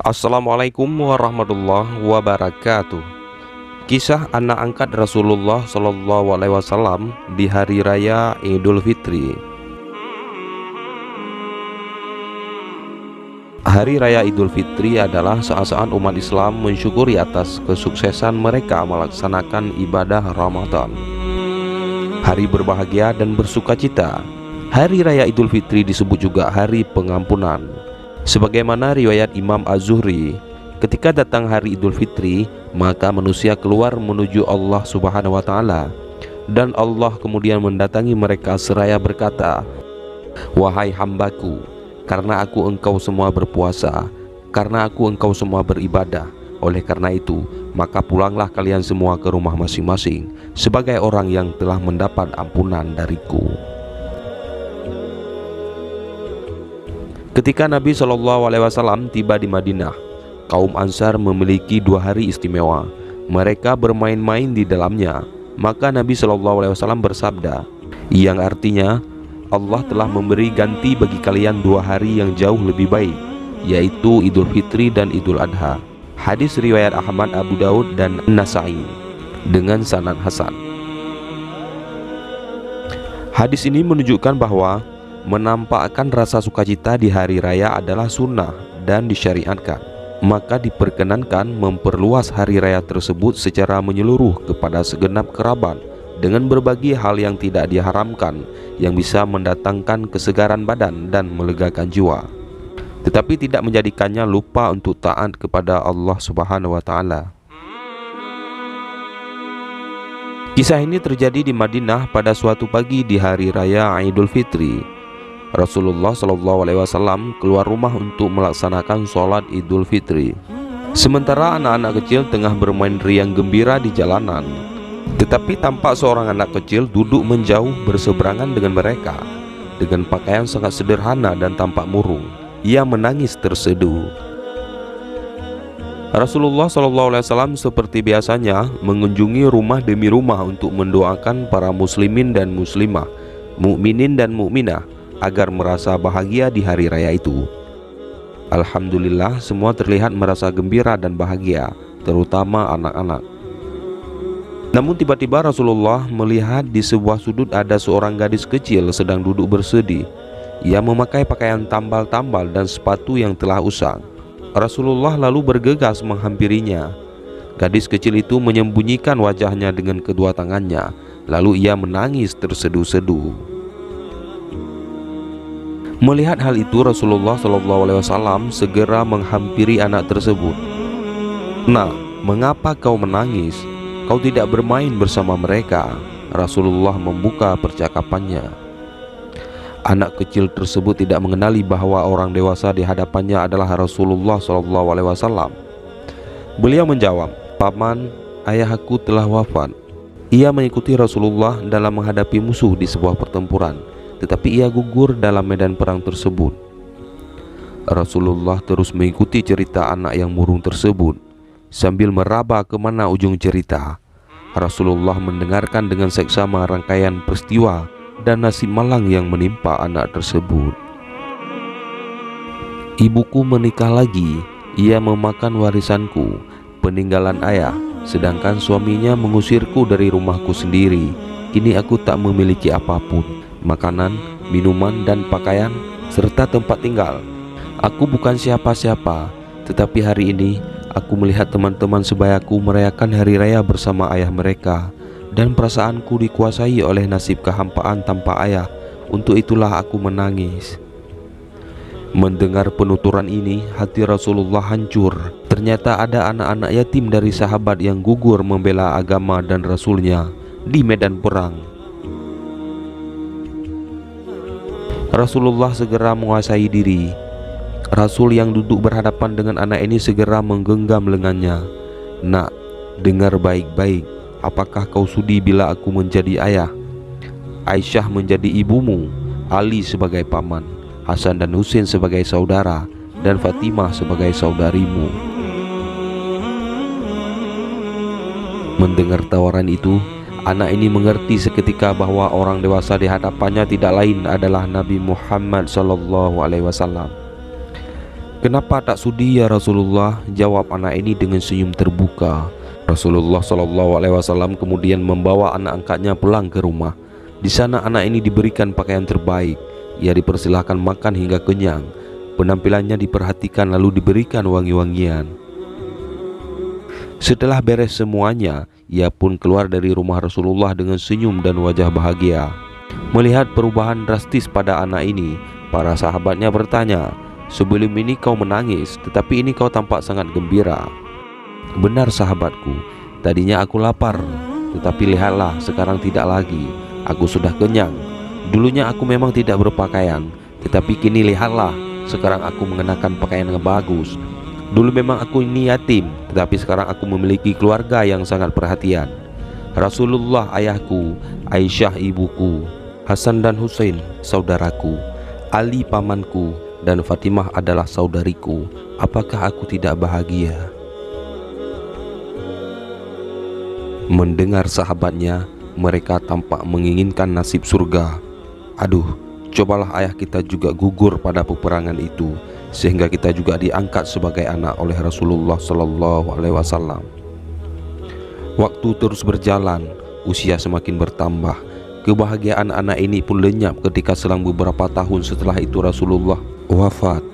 Assalamualaikum warahmatullahi wabarakatuh. Kisah anak angkat Rasulullah Shallallahu Alaihi Wasallam di hari raya Idul Fitri. Hari raya Idul Fitri adalah saat-saat umat Islam mensyukuri atas kesuksesan mereka melaksanakan ibadah Ramadan. Hari berbahagia dan bersukacita. Hari raya Idul Fitri disebut juga hari pengampunan. Sebagaimana riwayat Imam Az-Zuhri, ketika datang hari Idul Fitri, maka manusia keluar menuju Allah Subhanahu wa Ta'ala, dan Allah kemudian mendatangi mereka seraya berkata, "Wahai hambaku, karena aku engkau semua berpuasa, karena aku engkau semua beribadah. Oleh karena itu, maka pulanglah kalian semua ke rumah masing-masing sebagai orang yang telah mendapat ampunan dariku." Ketika Nabi Shallallahu Alaihi Wasallam tiba di Madinah, kaum Ansar memiliki 2 hari istimewa. Mereka bermain-main di dalamnya. Maka Nabi Shallallahu Alaihi Wasallam bersabda, yang artinya Allah telah memberi ganti bagi kalian 2 hari yang jauh lebih baik, yaitu Idul Fitri dan Idul Adha. Hadis riwayat Ahmad, Abu Daud, dan Nasai dengan sanad hasan. Hadis ini menunjukkan bahwa menampakkan rasa sukacita di hari raya adalah sunnah dan disyariatkan. Maka diperkenankan memperluas hari raya tersebut secara menyeluruh kepada segenap kerabat dengan berbagi hal yang tidak diharamkan, yang bisa mendatangkan kesegaran badan dan melegakan jiwa, tetapi tidak menjadikannya lupa untuk taat kepada Allah Subhanahu wa Ta'ala. Kisah ini terjadi di Madinah pada suatu pagi di hari raya Idul Fitri. Rasulullah Shallallahu Alaihi Wasallam keluar rumah untuk melaksanakan sholat Idul Fitri. Sementara anak-anak kecil tengah bermain riang gembira di jalanan, tetapi tampak seorang anak kecil duduk menjauh berseberangan dengan mereka dengan pakaian sangat sederhana dan tampak murung. Ia menangis terseduh. Rasulullah Shallallahu Alaihi Wasallam seperti biasanya mengunjungi rumah demi rumah untuk mendoakan para muslimin dan muslimah, mukminin dan mukminah agar merasa bahagia di hari raya itu. Alhamdulillah, semua terlihat merasa gembira dan bahagia, terutama anak-anak. Namun tiba-tiba Rasulullah melihat di sebuah sudut ada seorang gadis kecil sedang duduk bersedih. Ia memakai pakaian tambal-tambal dan sepatu yang telah usang. Rasulullah lalu bergegas menghampirinya. Gadis kecil itu menyembunyikan wajahnya dengan kedua tangannya, lalu ia menangis terseduh-seduh. Melihat hal itu, Rasulullah Shallallahu Alaihi Wasallam segera menghampiri anak tersebut. "Nak, mengapa kau menangis? Kau tidak bermain bersama mereka." Rasulullah membuka percakapannya. Anak kecil tersebut tidak mengenali bahwa orang dewasa di hadapannya adalah Rasulullah Shallallahu Alaihi Wasallam. Beliau menjawab, "Paman, ayahku telah wafat. Ia mengikuti Rasulullah dalam menghadapi musuh di sebuah pertempuran, tetapi ia gugur dalam medan perang tersebut." Rasulullah terus mengikuti cerita anak yang murung tersebut. Sambil meraba kemana ujung cerita, Rasulullah mendengarkan dengan seksama rangkaian peristiwa dan nasib malang yang menimpa anak tersebut. "Ibuku menikah lagi. Ia memakan warisanku, peninggalan ayah, sedangkan suaminya mengusirku dari rumahku sendiri. Kini aku tak memiliki apapun, makanan, minuman, dan pakaian, serta tempat tinggal. Aku bukan siapa-siapa, tetapi hari ini aku melihat teman-teman sebayaku merayakan hari raya bersama ayah mereka, dan perasaanku dikuasai oleh nasib kehampaan tanpa ayah. Untuk itulah aku menangis." Mendengar penuturan ini, hati Rasulullah hancur. Ternyata ada anak-anak yatim dari sahabat yang gugur membela agama dan Rasulnya di medan perang. Rasulullah segera menguasai diri. Rasul yang duduk berhadapan dengan anak ini segera menggenggam lengannya. "Nak, dengar baik-baik. Apakah kau sudi bila aku menjadi ayah, Aisyah menjadi ibumu, Ali sebagai paman, Hasan dan Husain sebagai saudara, dan Fatimah sebagai saudarimu?" Mendengar tawaran itu, anak ini mengerti seketika bahwa orang dewasa di hadapannya tidak lain adalah Nabi Muhammad SAW. "Kenapa tak sudi ya Rasulullah?" jawab anak ini dengan senyum terbuka. Rasulullah SAW kemudian membawa anak angkatnya pulang ke rumah. Di sana anak ini diberikan pakaian terbaik. Ia dipersilahkan makan hingga kenyang. Penampilannya diperhatikan lalu diberikan wangi-wangian. Setelah beres semuanya, ia pun keluar dari rumah Rasulullah dengan senyum dan wajah bahagia. Melihat perubahan drastis pada anak ini, para sahabatnya bertanya, "Sebelum ini kau menangis, tetapi ini kau tampak sangat gembira." "Benar sahabatku, tadinya aku lapar, tetapi lihatlah sekarang tidak lagi. Aku sudah kenyang. Dulunya aku memang tidak berpakaian, tetapi kini lihatlah, sekarang aku mengenakan pakaian yang bagus. Dulu memang aku ini yatim, tetapi sekarang aku memiliki keluarga yang sangat perhatian. Rasulullah ayahku, Aisyah ibuku, Hasan dan Husain saudaraku, Ali pamanku, dan Fatimah adalah saudariku. Apakah aku tidak bahagia?" Mendengar sahabatnya, mereka tampak menginginkan nasib surga. "Aduh, cobalah ayah kita juga gugur pada peperangan itu, sehingga kita juga diangkat sebagai anak oleh Rasulullah SAW." Waktu terus berjalan, usia semakin bertambah. Kebahagiaan anak ini pun lenyap ketika selang beberapa tahun setelah itu Rasulullah wafat.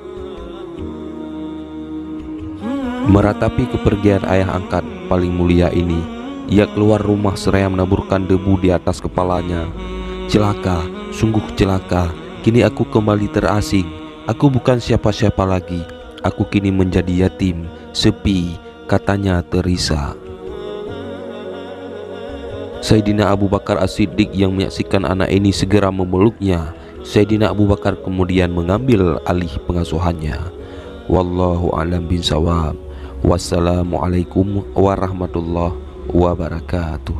Meratapi kepergian ayah angkat paling mulia ini, ia keluar rumah seraya menaburkan debu di atas kepalanya. "Celaka, sungguh celaka, kini aku kembali terasing. Aku bukan siapa-siapa lagi. Aku kini menjadi yatim, sepi," katanya terisak. Sayyidina Abu Bakar As-Siddiq yang menyaksikan anak ini segera memeluknya. Sayyidina Abu Bakar kemudian mengambil alih pengasuhannya. Wallahu a'lam bishawab. Wassalamualaikum warahmatullahi wabarakatuh.